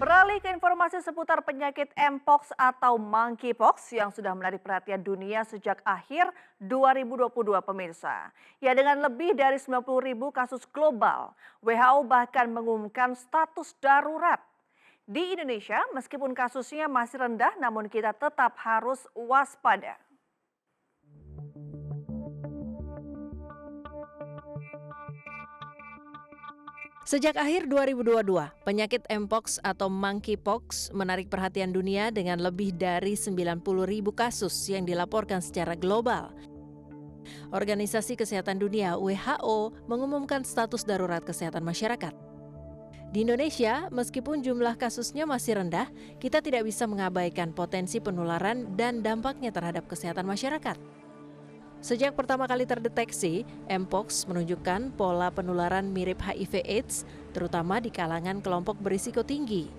Beralih ke informasi seputar penyakit Mpox atau Monkeypox yang sudah menarik perhatian dunia sejak akhir 2022 pemirsa. Ya dengan lebih dari 90.000 kasus global, WHO bahkan mengumumkan status darurat. Di Indonesia, meskipun kasusnya masih rendah namun kita tetap harus waspada. Sejak akhir 2022, penyakit Mpox atau Monkeypox menarik perhatian dunia dengan lebih dari 90.000 kasus yang dilaporkan secara global. Organisasi Kesehatan Dunia (WHO) mengumumkan status darurat kesehatan masyarakat. Di Indonesia, meskipun jumlah kasusnya masih rendah, kita tidak bisa mengabaikan potensi penularan dan dampaknya terhadap kesehatan masyarakat. Sejak pertama kali terdeteksi, Mpox menunjukkan pola penularan mirip HIV/AIDS, terutama di kalangan kelompok berisiko tinggi.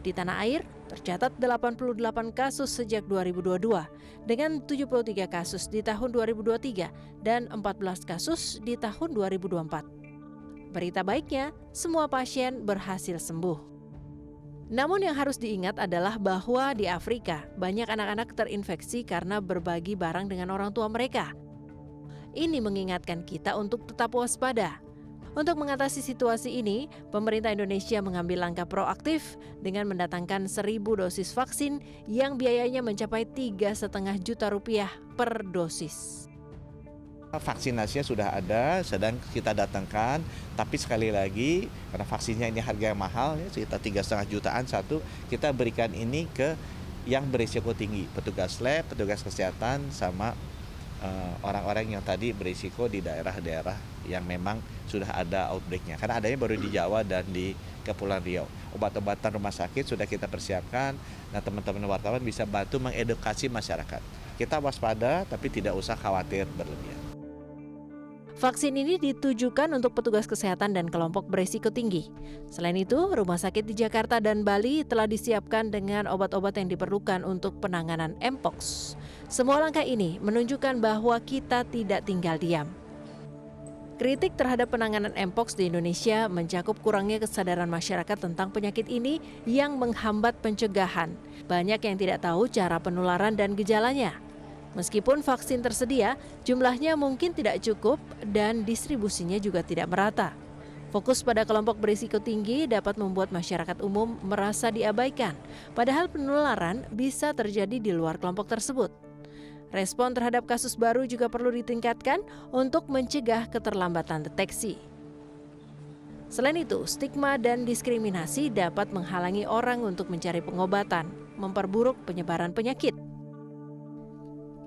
Di tanah air, tercatat 88 kasus sejak 2022, dengan 73 kasus di tahun 2023 dan 14 kasus di tahun 2024. Berita baiknya, semua pasien berhasil sembuh. Namun yang harus diingat adalah bahwa di Afrika banyak anak-anak terinfeksi karena berbagi barang dengan orang tua mereka. Ini mengingatkan kita untuk tetap waspada. Untuk mengatasi situasi ini, pemerintah Indonesia mengambil langkah proaktif dengan mendatangkan 1.000 dosis vaksin yang biayanya mencapai Rp3,5 juta per dosis. Vaksinasinya sudah ada, sedang kita datangkan, tapi sekali lagi karena vaksinnya ini harga yang mahal, ya, sekitar 3,5 jutaan satu, kita berikan ini ke yang berisiko tinggi, petugas lab, petugas kesehatan, sama orang-orang yang tadi berisiko di daerah-daerah yang memang sudah ada outbreak-nya. Karena adanya baru di Jawa dan di Kepulauan Riau. Obat-obatan rumah sakit sudah kita persiapkan, nah teman-teman wartawan bisa bantu mengedukasi masyarakat. Kita waspada tapi tidak usah khawatir berlebihan. Vaksin ini ditujukan untuk petugas kesehatan dan kelompok berisiko tinggi. Selain itu, rumah sakit di Jakarta dan Bali telah disiapkan dengan obat-obat yang diperlukan untuk penanganan Mpox. Semua langkah ini menunjukkan bahwa kita tidak tinggal diam. Kritik terhadap penanganan Mpox di Indonesia mencakup kurangnya kesadaran masyarakat tentang penyakit ini yang menghambat pencegahan. Banyak yang tidak tahu cara penularan dan gejalanya. Meskipun vaksin tersedia, jumlahnya mungkin tidak cukup dan distribusinya juga tidak merata. Fokus pada kelompok berisiko tinggi dapat membuat masyarakat umum merasa diabaikan, padahal penularan bisa terjadi di luar kelompok tersebut. Respon terhadap kasus baru juga perlu ditingkatkan untuk mencegah keterlambatan deteksi. Selain itu, stigma dan diskriminasi dapat menghalangi orang untuk mencari pengobatan, memperburuk penyebaran penyakit.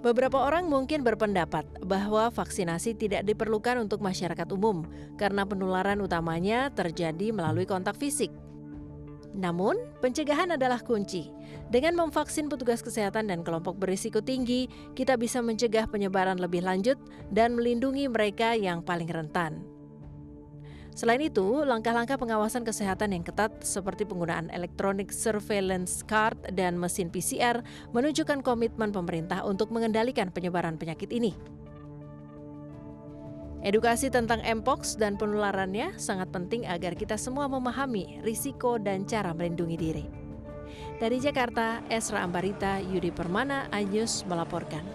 Beberapa orang mungkin berpendapat bahwa vaksinasi tidak diperlukan untuk masyarakat umum karena penularan utamanya terjadi melalui kontak fisik. Namun, pencegahan adalah kunci. Dengan memvaksin petugas kesehatan dan kelompok berisiko tinggi, kita bisa mencegah penyebaran lebih lanjut dan melindungi mereka yang paling rentan. Selain itu, langkah-langkah pengawasan kesehatan yang ketat seperti penggunaan electronic surveillance card dan mesin PCR menunjukkan komitmen pemerintah untuk mengendalikan penyebaran penyakit ini. Edukasi tentang Mpox dan penularannya sangat penting agar kita semua memahami risiko dan cara melindungi diri. Dari Jakarta, Esra Ambarita, Yudi Permana, iNews melaporkan.